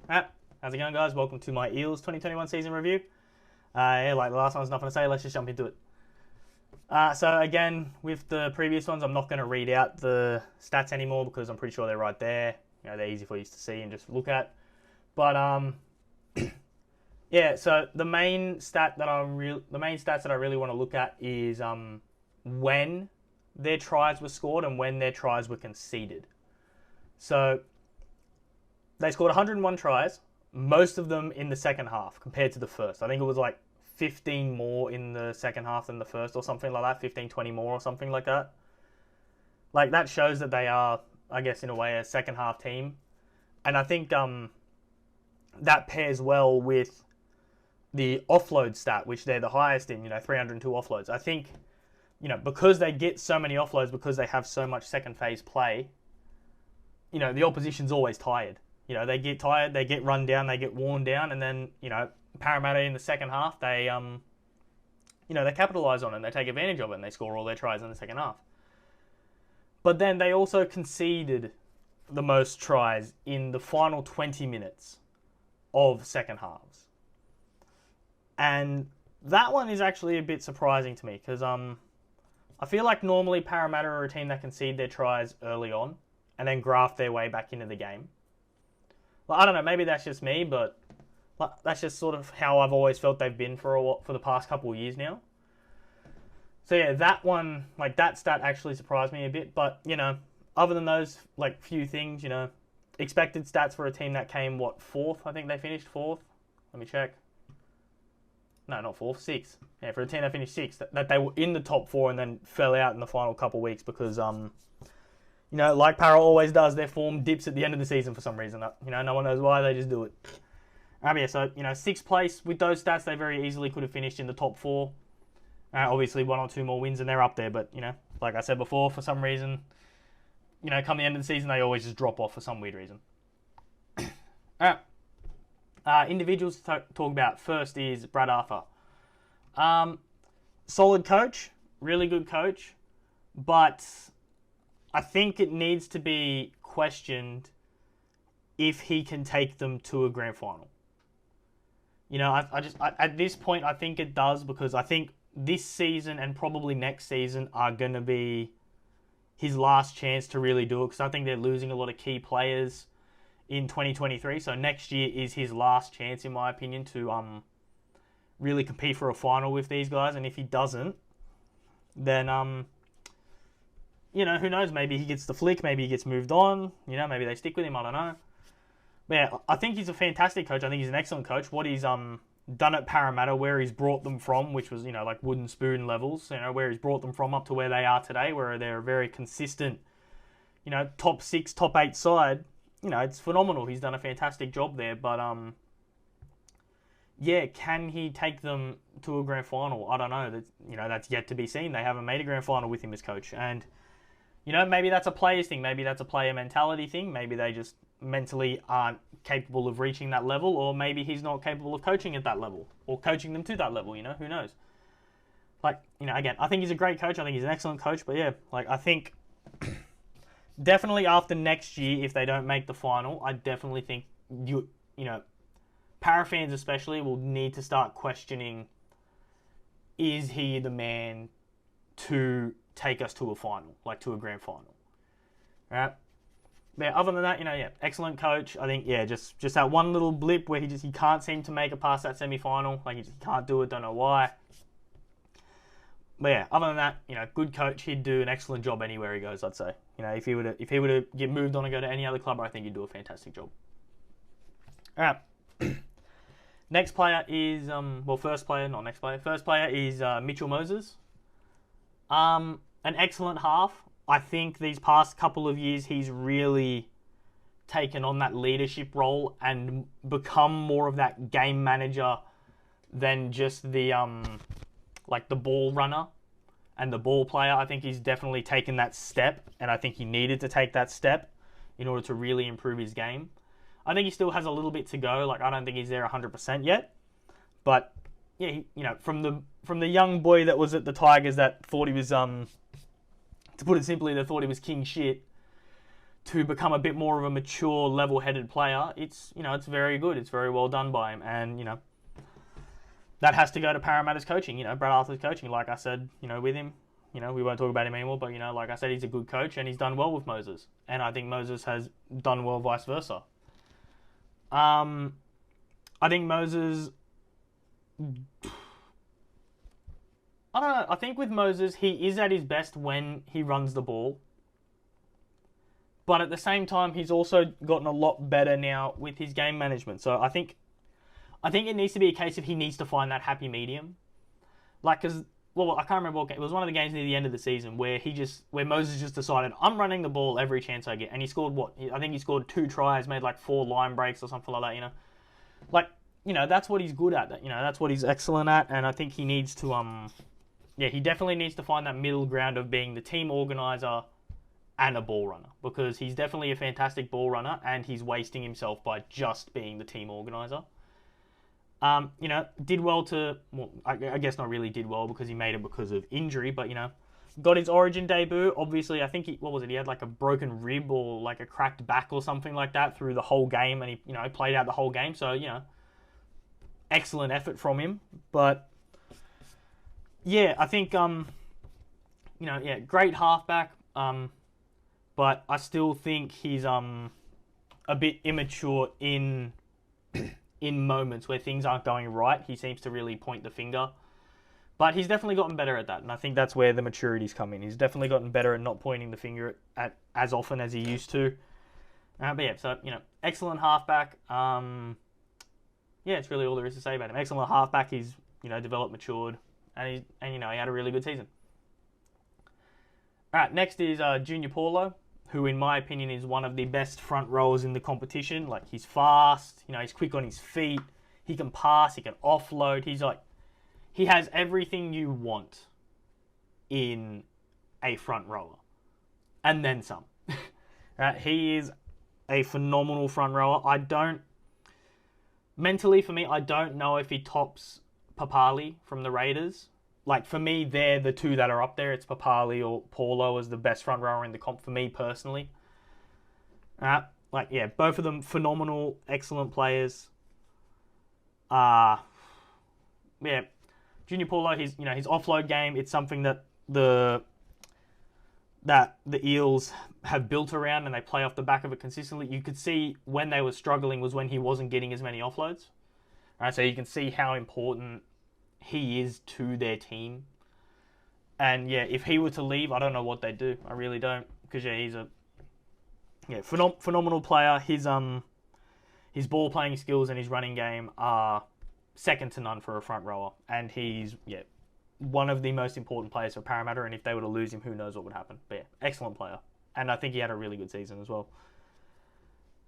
How's it going, guys? Welcome to my Eels 2021 season review. Like the last one's nothing to say, let's just jump into it. So again, with the previous ones, I'm not going to read out the stats anymore because I'm pretty sure they're right there. They're easy for you to see and just look at. But yeah. So the main stats that I really want to look at is when their tries were scored and when their tries were conceded. So they scored 101 tries, most of them in the second half compared to the first. I think it was like 15 more in the second half than the first or something like that, 15, 20 more or something like that. Like, that shows that they are, I guess, in a way, a second half team. And I think that pairs well with the offload stat, which they're the highest in, 302 offloads. I think, because they get so many offloads, because they have so much second phase play, the opposition's always tired. They get tired, they get run down, they get worn down, and then, Parramatta in the second half, they capitalise on it, and they take advantage of it, and they score all their tries in the second half. But then they also conceded the most tries in the final 20 minutes of second halves. And that one is actually a bit surprising to me, because I feel like normally Parramatta are a team that concede their tries early on, and then graft their way back into the game. Well, I don't know, maybe that's just me, but that's just sort of how I've always felt they've been for the past couple of years now. So yeah, that one, that stat actually surprised me a bit. But, other than those, few things, expected stats for a team that came, fourth? I think they finished fourth. Let me check. No, not fourth, sixth. Yeah, for a team that finished sixth, that they were in the top four and then fell out in the final couple of weeks because, like Parra always does, their form dips at the end of the season for some reason. No one knows why, they just do it. Yeah, so, sixth place, with those stats, they very easily could have finished in the top four. Obviously, one or two more wins and they're up there, but, like I said before, for some reason, come the end of the season, they always just drop off for some weird reason. Individuals to talk about. First is Brad Arthur. Solid coach, really good coach, but I think it needs to be questioned if he can take them to a grand final. At this point, I think it does, because I think this season and probably next season are going to be his last chance to really do it, because I think they're losing a lot of key players in 2023. So next year is his last chance, in my opinion, to really compete for a final with these guys. And if he doesn't, then who knows? Maybe he gets the flick. Maybe he gets moved on. Maybe they stick with him. I don't know. But yeah, I think he's a fantastic coach. I think he's an excellent coach. What he's done at Parramatta, where he's brought them from, which was wooden spoon levels. Where he's brought them from up to where they are today, where they're a very consistent, top 6, top 8 side. It's phenomenal. He's done a fantastic job there. But yeah, can he take them to a grand final? I don't know. That's yet to be seen. They haven't made a grand final with him as coach, and maybe that's a player's thing. Maybe that's a player mentality thing. Maybe they just mentally aren't capable of reaching that level, or maybe he's not capable of coaching at that level, or coaching them to that level, who knows? Again, I think he's a great coach. I think he's an excellent coach, but yeah, I think definitely after next year, if they don't make the final, I definitely think Para fans especially will need to start questioning, is he the man to take us to a final, to a grand final? Right? Yeah, other than that, excellent coach. I think, just that one little blip where he can't seem to make it past that semi-final. He just can't do it, don't know why. But yeah, other than that, good coach. He'd do an excellent job anywhere he goes, I'd say. If he were to get moved on and go to any other club, I think he'd do a fantastic job. All right. Next player is, first player, not next player. First player is Mitchell Moses. An excellent half. I think these past couple of years he's really taken on that leadership role and become more of that game manager than just the the ball runner and the ball player. I think he's definitely taken that step, and I think he needed to take that step in order to really improve his game. I think he still has a little bit to go. I don't think he's there 100% yet, but yeah, from the young boy that was at the Tigers that thought he was to put it simply, they thought he was king shit, to become a bit more of a mature, level-headed player, it's very good. It's very well done by him, and that has to go to Parramatta's coaching. Brad Arthur's coaching. Like I said, with him, we won't talk about him anymore. But like I said, he's a good coach, and he's done well with Moses, and I think Moses has done well, vice versa. I think Moses. I don't know. I think with Moses, he is at his best when he runs the ball. But at the same time, he's also gotten a lot better now with his game management. So I think it needs to be a case of he needs to find that happy medium. I can't remember what game. It was one of the games near the end of the season where Moses just decided, I'm running the ball every chance I get. And he scored I think he scored 2 tries, made 4 line breaks or something like that, that's what he's good at. That's what he's excellent at. And I think he needs to, he definitely needs to find that middle ground of being the team organizer and a ball runner, because he's definitely a fantastic ball runner and he's wasting himself by just being the team organizer. Did well I guess not really did well because he made it because of injury, but got his Origin debut. Obviously, I think he had a broken rib or a cracked back or something like that through the whole game, and he played out the whole game. So excellent effort from him. But yeah, I think great halfback. But I still think he's a bit immature in moments where things aren't going right. He seems to really point the finger. But he's definitely gotten better at that, and I think that's where the maturity's come in. He's definitely gotten better at not pointing the finger at as often as he used to. Excellent halfback. It's really all there is to say about him. Excellent halfback. He's developed, matured, and he had a really good season. All right, next is Junior Paulo, who in my opinion is one of the best front rowers in the competition. He's fast, he's quick on his feet, he can pass, he can offload. He has everything you want in a front rower, and then some. Right? He is a phenomenal front rower. Mentally for me, I don't know if he tops Papali from the Raiders. For me, they're the two that are up there. It's Papali or Paulo as the best front rower in the comp for me personally. Both of them phenomenal, excellent players. Junior Paulo, his offload game, it's something that the Eels have built around, and they play off the back of it consistently. You could see when they were struggling was when he wasn't getting as many offloads. So you can see how important he is to their team. And if he were to leave, I don't know what they'd do. I really don't, because he's a phenomenal player. His ball playing skills and his running game are second to none for a front rower, and he's one of the most important players for Parramatta. And if they were to lose him, who knows what would happen. But excellent player, and I think he had a really good season as well.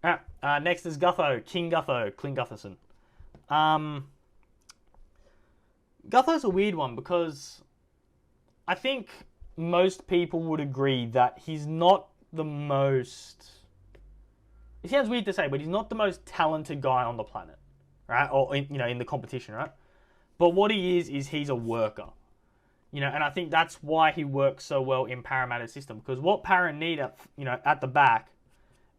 All right, next is Gutho, Clint Gutherson. Gutho's a weird one because I think most people would agree that he's not the most... It sounds weird to say, but he's not the most talented guy on the planet, right? Or, in the competition, right? But what he is he's a worker. And I think that's why he works so well in Parramatta's system. Because what Parra need at the back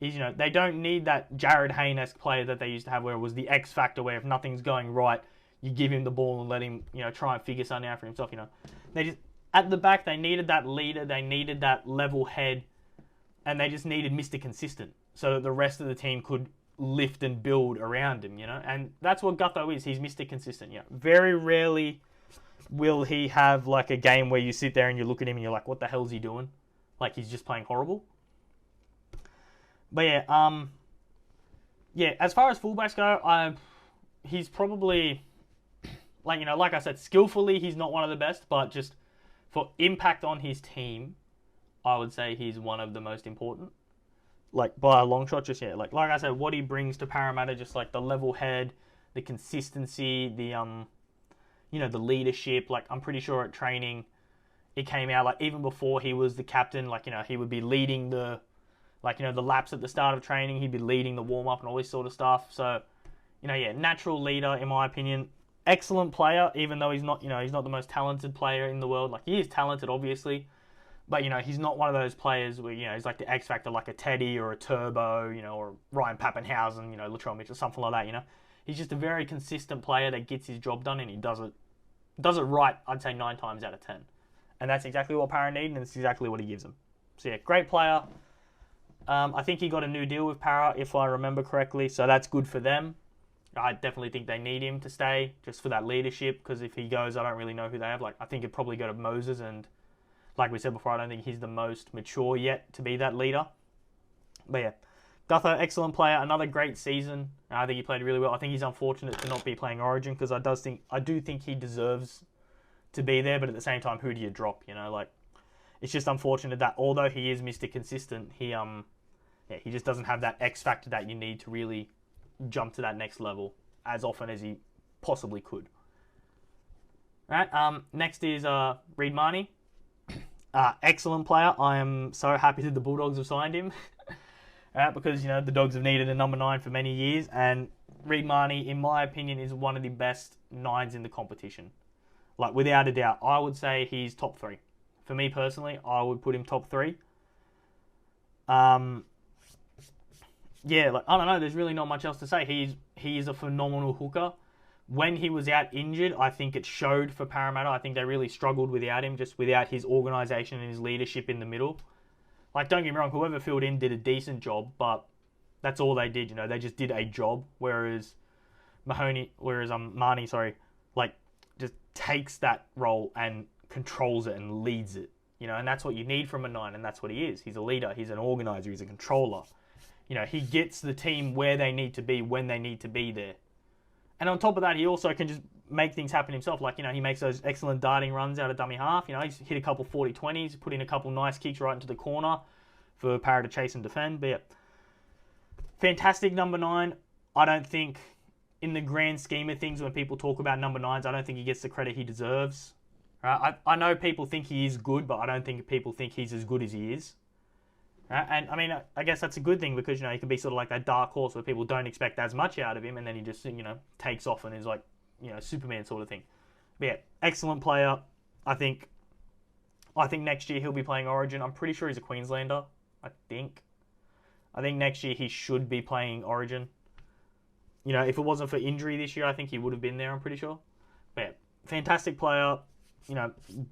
is, they don't need that Jared Hayne-esque player that they used to have where it was the X factor where if nothing's going right, you give him the ball and let him, try and figure something out for himself, They just, at the back, they needed that leader, they needed that level head, and they just needed Mr. Consistent so that the rest of the team could lift and build around him, And that's what Gutho is. He's Mr. Consistent, Very rarely will he have, a game where you sit there and you look at him and you're like, what the hell is he doing? He's just playing horrible. But as far as fullbacks go, he's probably... like I said, skillfully, he's not one of the best, but just for impact on his team, I would say he's one of the most important. By a long shot, just, like I said, what he brings to Parramatta, just, the level head, the consistency, the, the leadership. I'm pretty sure at training, it came out, even before he was the captain, he would be leading the, the laps at the start of training, he'd be leading the warm-up and all this sort of stuff. So, natural leader, in my opinion. Excellent player, even though he's not the most talented player in the world. He is talented, obviously, But, he's not one of those players where, he's like the X factor, like a Teddy or a Turbo, or Ryan Pappenhausen, Latrell Mitchell, something like that, He's just a very consistent player that gets his job done, and he does it right, I'd say 9 times out of 10. And that's exactly what Parra need, and it's exactly what he gives them. So, yeah, great player. I think he got a new deal with Parra, if I remember correctly, so that's good for them. I definitely think they need him to stay, just for that leadership, because if he goes, I don't really know who they have. I think it'd probably go to Moses, and like we said before, I don't think he's the most mature yet to be that leader. But yeah, Gutho, excellent player, another great season. I think he played really well. I think he's unfortunate to not be playing Origin, because I do think he deserves to be there, but at the same time, who do you drop? It's just unfortunate that although he is Mr. Consistent, he just doesn't have that X factor that you need to really jump to that next level as often as he possibly could. All right, next is Reed Marnie. Excellent player. I am so happy that the Bulldogs have signed him. Because, the Dogs have needed a number 9 for many years, and Reed Marnie, in my opinion, is one of the best 9s in the competition. Without a doubt, I would say he's top 3. For me personally, I would put him top 3. Yeah, I don't know. There's really not much else to say. He is a phenomenal hooker. When he was out injured, I think it showed for Parramatta. I think they really struggled without him, just without his organisation and his leadership in the middle. Don't get me wrong, whoever filled in did a decent job, but that's all they did. They just did a job. Whereas Marnie, just takes that role and controls it and leads it. And that's what you need from a 9, and that's what he is. He's a leader. He's an organizer. He's a controller. He gets the team where they need to be when they need to be there. And on top of that, he also can just make things happen himself. He makes those excellent darting runs out of dummy half. He's hit a couple 40-20s, put in a couple nice kicks right into the corner for Parra to chase and defend. But yeah, fantastic number 9. I don't think, in the grand scheme of things, when people talk about number 9s, I don't think he gets the credit he deserves. I know people think he is good, but I don't think people think he's as good as he is. And I guess that's a good thing, because he can be sort of like that dark horse where people don't expect as much out of him, and then he just takes off and is like Superman sort of thing. But yeah, excellent player. I think next year he'll be playing Origin. I'm pretty sure he's a Queenslander. I think next year he should be playing Origin. If it wasn't for injury this year, I think he would have been there. I'm pretty sure. But yeah, fantastic player.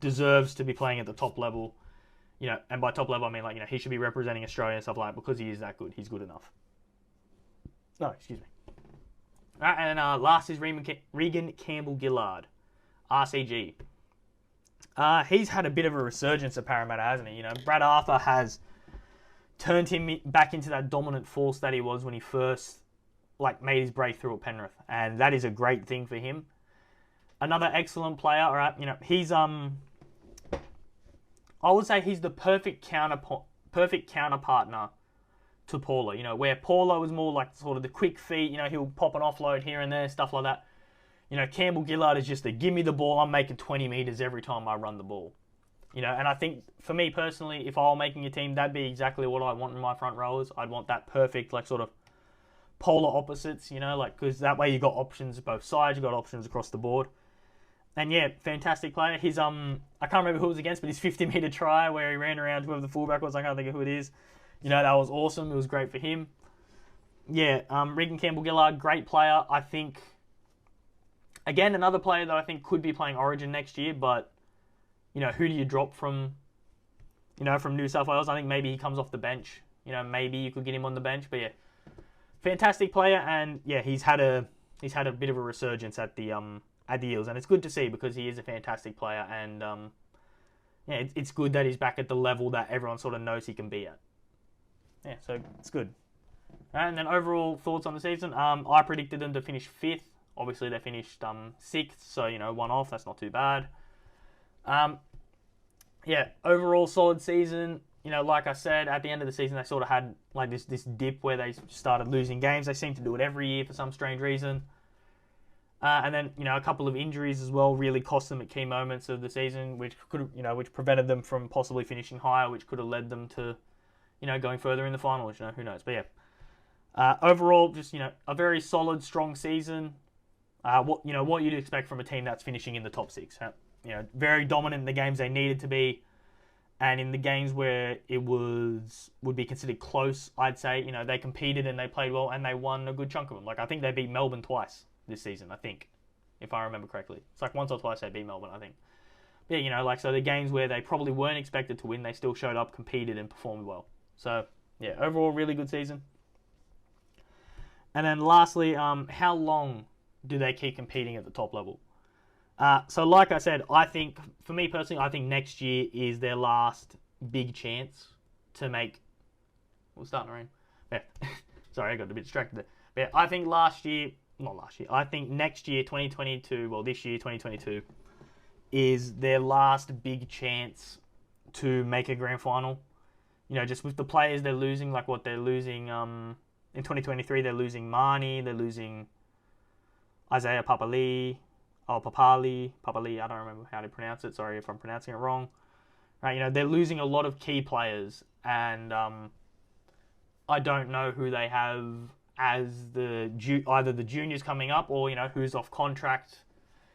Deserves to be playing at the top level. And by top level, I mean, he should be representing Australia and stuff like that, because he is that good. He's good enough. No, excuse me. All right, and last is Regan Campbell-Gillard, RCG. He's had a bit of a resurgence at Parramatta, hasn't he? Brad Arthur has turned him back into that dominant force that he was when he first made his breakthrough at Penrith, and that is a great thing for him. Another excellent player. All right, he's I would say he's the perfect counterpartner to Paulo. Where Paulo is more sort of the quick feet. He'll pop an offload here and there, stuff like that. Campbell-Gillard is just give me the ball, I'm making 20 metres every time I run the ball. And I think, for me personally, if I were making a team, that'd be exactly what I want in my front rowers. I'd want that perfect, sort of polar opposites, because that way you got options both sides, you got options across the board. And yeah, fantastic player. His I can't remember who it was against, but his 50-metre try where he ran around whoever the fullback was, I can't think of who it is. That was awesome. It was great for him. Yeah, Regan Campbell-Gillard, great player. I think, again, another player that I think could be playing Origin next year, but, who do you drop from New South Wales? I think maybe he comes off the bench. Maybe you could get him on the bench, but yeah, fantastic player, and yeah, he's had a bit of a resurgence at the Eels, and it's good to see, because he is a fantastic player, and yeah, it's good that he's back at the level that everyone sort of knows he can be at. Yeah, so it's good. And then overall thoughts on the season. I predicted them to finish 5th. Obviously, they finished 6th, so 1 off. That's not too bad. Yeah, overall solid season. Like I said, at the end of the season, they sort of had this dip where they started losing games. They seem to do it every year for some strange reason. And then, a couple of injuries as well really cost them at key moments of the season, which could have, which prevented them from possibly finishing higher, which could have led them to, going further in the final, which, who knows. But yeah, overall, just, a very solid, strong season. What you'd expect from a team that's finishing in the top 6. Very dominant in the games they needed to be. And in the games where it would be considered close, I'd say, they competed and they played well and they won a good chunk of them. Like, I think they beat Melbourne twice this season, I think, if I remember correctly. It's like once or twice they beat Melbourne, I think. But yeah, so the games where they probably weren't expected to win, they still showed up, competed, and performed well. So, yeah, overall, really good season. And then lastly, how long do they keep competing at the top level? So like I said, I think, for me personally, I think next year is their last big chance to make... We're starting to rain. Yeah. Sorry, I got a bit distracted there. But yeah, I think I think next year, 2022, well, this year, 2022, is their last big chance to make a grand final. Just with the players they're losing, like what they're losing... in 2023, they're losing Marnie, they're losing Isaiah Papali, I don't remember how to pronounce it. Sorry if I'm pronouncing it wrong. Right, they're losing a lot of key players, and I don't know who they have as either the juniors coming up or who's off contract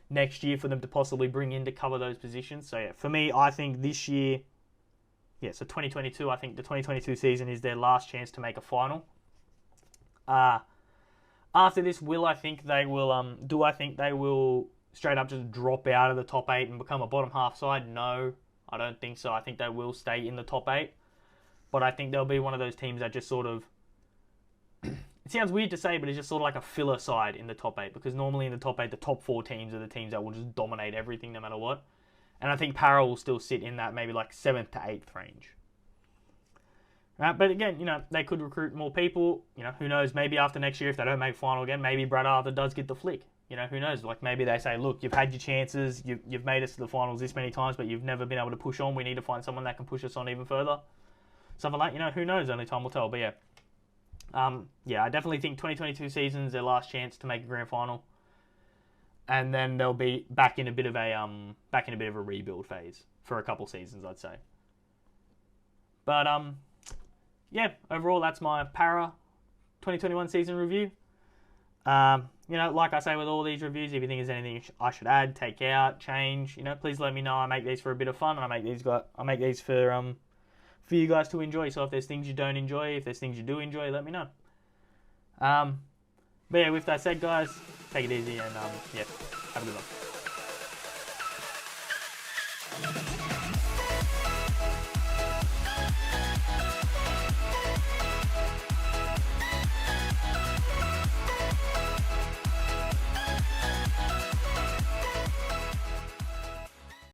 next year for them to possibly bring in to cover those positions. So yeah, for me, I think this year, so 2022, I think the 2022 season is their last chance to make a final. After this, do I think they will straight up just drop out of the top 8 and become a bottom half side? No, I don't think so. I think they will stay in the top 8. But I think they'll be one of those teams that just sort of... It sounds weird to say, but it's just sort of like a filler side in the top 8. Because normally in the top 8, the top 4 teams are the teams that will just dominate everything no matter what. And I think Para will still sit in that maybe like 7th to 8th range. But again, they could recruit more people. Who knows? Maybe after next year, if they don't make final again, maybe Brad Arthur does get the flick. Who knows? Like maybe they say, look, you've had your chances. You've made us to the finals this many times, but you've never been able to push on. We need to find someone that can push us on even further. Something like, who knows? Only time will tell. But yeah. I definitely think 2022 season's their last chance to make a grand final. And then they'll be back in a bit of a rebuild phase for a couple seasons, I'd say. But overall, that's my Para 2021 season review. Like I say with all these reviews, if you think there's anything I should add, take out, change, please let me know. I make these for a bit of fun, and I make these for you guys to enjoy. So if there's things you don't enjoy, if there's things you do enjoy, let me know. But yeah, with that said, guys, take it easy, and have a good one.